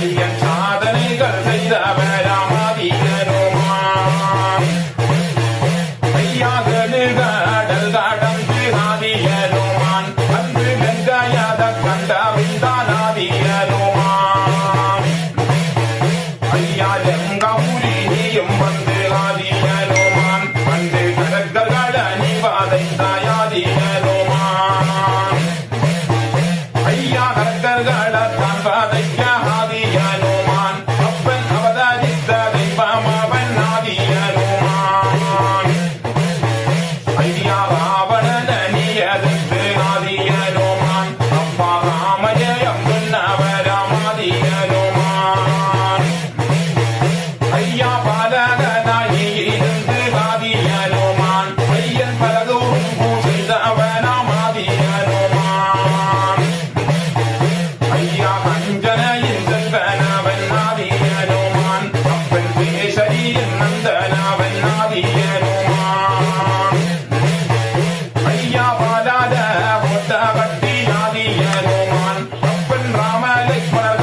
ஐயன் சாதனைகள் செய்தவராமாதியனுமான் ஐயாகடுகடல் கடந்து ஆதியனுமான் அன்று வெங்காயத கண்டவிந்தானாதியனுமான் ஐயா எங்கூரியும் வந்து ஆதியனுமான் அன்று கடற்கட நிவாதைந்தாயாதியனுமான் ஐயா கடற்கடத்தான் வாதைக்க ஆதியனுமான் அப்பன் அவதரித்த தெய்வம் அவன் ஆதியனுமான் ஐயா ராவணன நீயதற்கு ஆதியனுமான் அப்பா ராமஜயம் சொன்னவராமாதியனுமான் ஐயா பாலகனாகி இருந்து ஆதியனுமான் ஐயன் பலதோறும் பூசைதவனாமாதியனுமான் ஐயா கஞ்சனையின் செல்வனவன் ஆதியனுமான் அப்பன் கேசரியின் நந்தனவன் ஆதியனுமான் ஐயா பாலாத ஒட்ட கட்டி ஆதியனுமான் அப்பன் ராமலக்ஷ்மணர்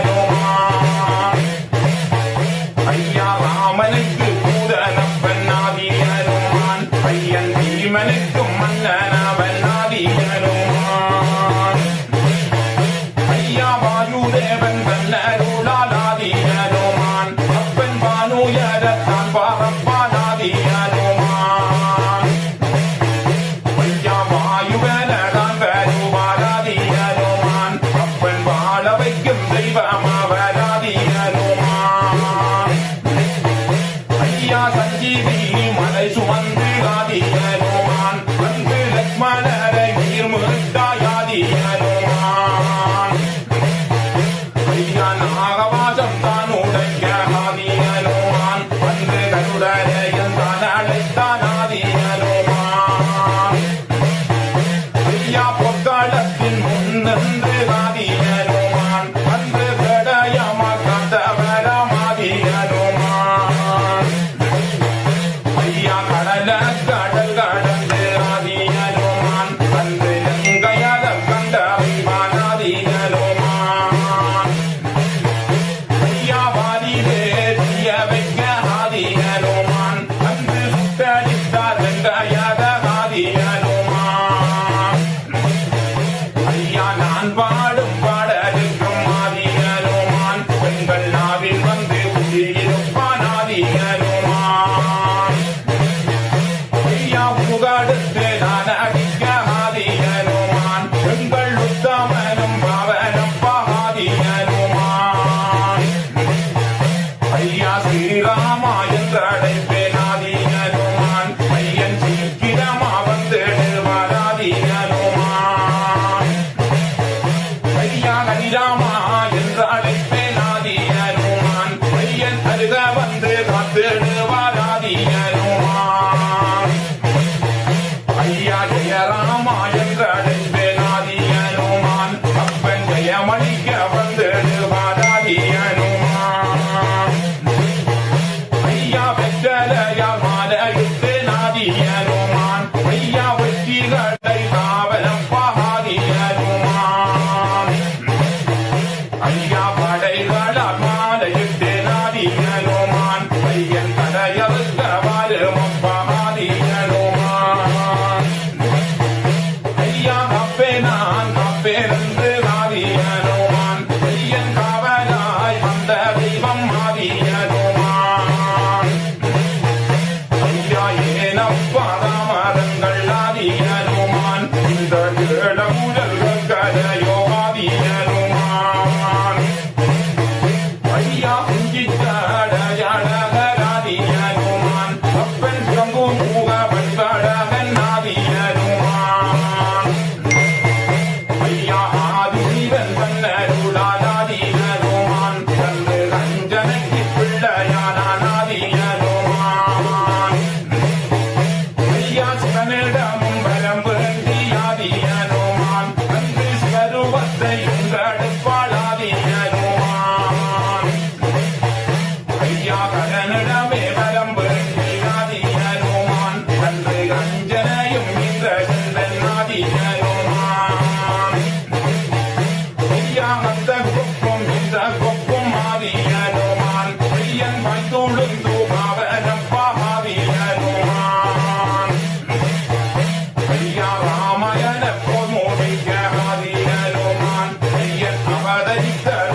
காத்தவராமாதியனுமான் ஐயா ராமனுக்கு பூதனப்பன் ஆதியனுமான் ஐயன் பீமனுக்கும் மன்னனவன் ஆதியனுமான் ஐயா வாயுதேவன் தன்னருளால் ஆதியனுமான் அப்பன் பானுயரத்தான் பாரப்பான் ஆதியனுமான் ஐயா வாயுவனதான் வருவாராதியனுமான் அப்பன் வாழ வைக்கும் தெய்வம் அவராதியனுமான் ஐயா சஞ்சீவி மலை சுமந்து ஆதியனுமான் அன்று லக்ஷ்மணரை நீர்முட்டாயாதியனுமான் ஐயா நாகவாசம் தான் உடைக்க ஆதியனுமான் அன்று கருடரையும் தான் அழைத்தான் ஆதியனுமான் ஐயா பொற்காலத்தின் முன்னின்று ஆதியனுமான் அன்று கடயமா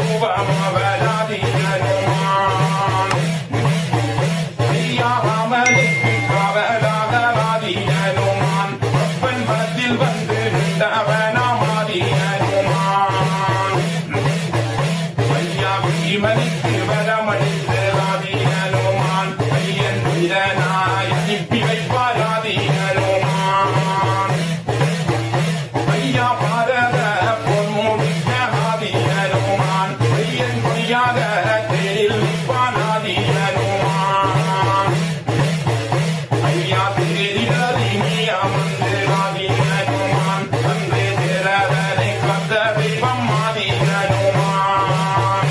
ரூபமவராதியனுமான் ஐயா ராமனுக்கு காவலாகராதியனுமான் அப்பன் பலத்தில் வந்து நின்றவனாமாதியனுமான் ஐயா பீமனுக்கு வரமளித்து ராதியனுமான் ஐயன் வீரனாய் அனுப்பி வைப்பாராதியனுமான் ஐயா பாரத பொன்முடிக்க ஆதியனுமான் ஐயன் பொய்யாக தேரில் நிற்பானாதியனுமான் ஐயா தேரிலி அமர்ந்து ஆதியனுமான் அன்று திரதனை கந்த தெய்வம் ஆதியனுமான்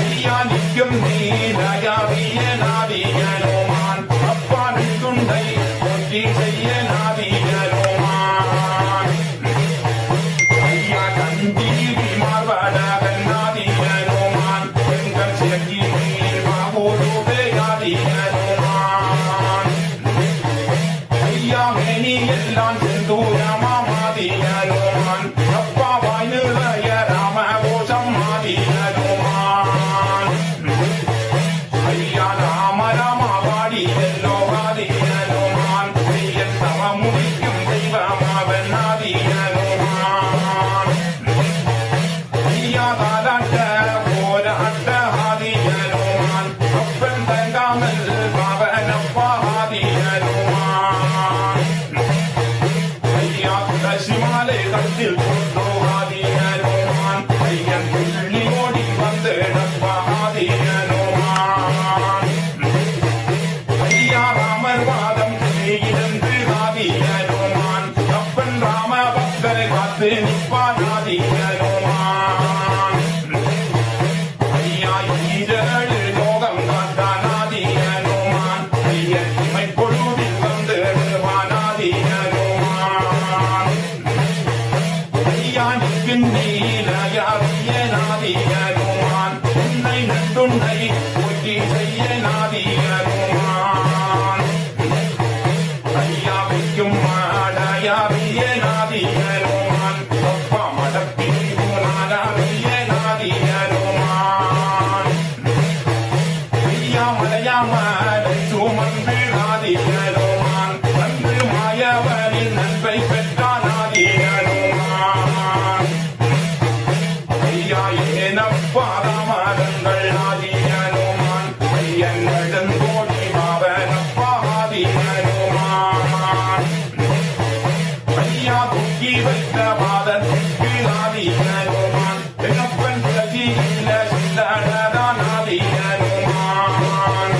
ஐயா நிற்கும் நீலகாவிய நாதியனுமான் அப்பா நிற்குண்டை ஒற்றி செய்ய நாதியனுமான் ஐயா கண்டீவி மார்படகன் நாதியனுமான் பெண்கள் சிறக்கி நீர் மாவோடுவே நாதியனுமான் ஐயா மேனி எல்லாம் செந்தூரமாதியனுமான் அப்பா வாய் நிறைய ராம கோஷம் ஆதியனுமான் ஐயா ராம ராம வாடி எல்லோ ஆதியனுமான் ஐயன் தவ முடிக்கும் தெய்வம் அவன் ஆதியனுமான் ஐயா தாலாட்ட போராட்ட ஆதியனுமான் அப்பன் தங்காமல் பாவனப்பா ஆதியனுமான் ஐயா துளசிமாலை கத்தில் கொண்டோ ஆதியனுமான் ஐயன் துள்ளி ஓடி வந்து நப்பா ஆதியனுமான் ஐயா ராமர் வாதம் இருந்து ஆதியனுமான் அப்பன் ராம பக்தரை காத்து நிற்பான் ஆதியனுமான் ஐயா ஈரேழு லோகம் காத்தான் ஆதியனுமான் ஐயன் இமை பொழுதில் வந்து விடுவான் ஆதியனுமான் ஐயா நிற்கும் நீலயாவிய நாதியனுமான் உன்னை நட்டுன்னை ஒட்டி செய்ய நாதியனுமான் ஐயா வைக்கும் மாடையாவிய நாதியனுமான் அப்பா மடப்பிரிவு நாடாவிய நாதியனுமான் ஐயா மலையாமலை சுமந்து நாதியனுமான் அன்று மாயவனின் நன்மை பெற்றான் ஆதியனுமான் ஐயா ஏனப்பா ராமரங்கள் ஆதியனுமான் ஐயன் நெடுங்கோடி பாவனப்பா ஆதியனுமான் ஐயா தூக்கி வைத்த பாதத்திற்கு ஆதியனுமான் பெண்ணப்பன் கதியில சிந்தனதான் ஆதியனுமான்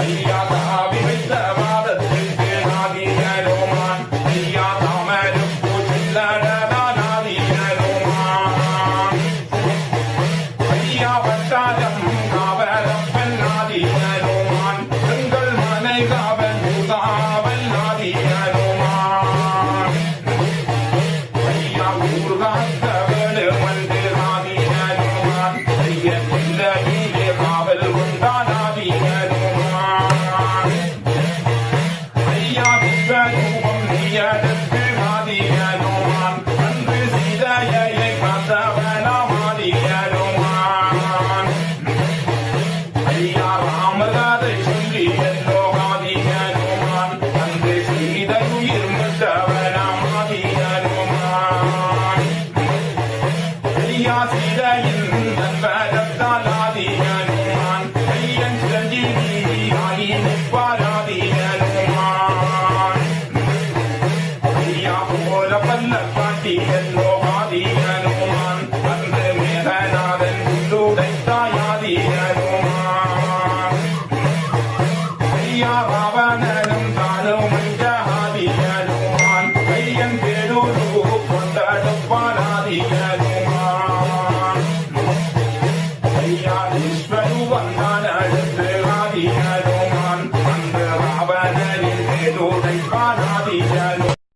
ஐயா தாவி வைத்த பாதத்திற்கு ஆதியனுமான் ஐயா தாமருப்பு சில்லடதான் ஆதியனுமான் ஐயா வட்டாரம் காவலப்பன் ஆதியனுமான் எங்கள் மனை காவல் காவல் ஆதியனுமான் ஐயா ஊர் காத்த வேடு வந்து ஆதியனுமான் ஐயன் இல்லையிலே காவல் கொண்டான் ஆதியனுமான் ஐயா விஸ்வரூபம் நீயடுத்து ஆதியனுமான் அன்று சீதையை காத்தவனாம் ஆதியனுமான் ஐயா ராமகாதை சொல்லி எல்லோ ஆதியனுமான் அன்று சீதையுயிர் விட்டவனாம் ஆதியனுமான் ஐயா சீதையின் நண்பரத்தால் ஆதியனுமான் ஐயன் சஞ்சீவி ஆகி நிற்பார் ஆதியனுமான் ஐயா போல பல்ல காட்டி எல்லோ ஆதியனுமான் அன்று மேகநாதன் உண்டுடைத்தாய் ஆதியனுமான் ஐயா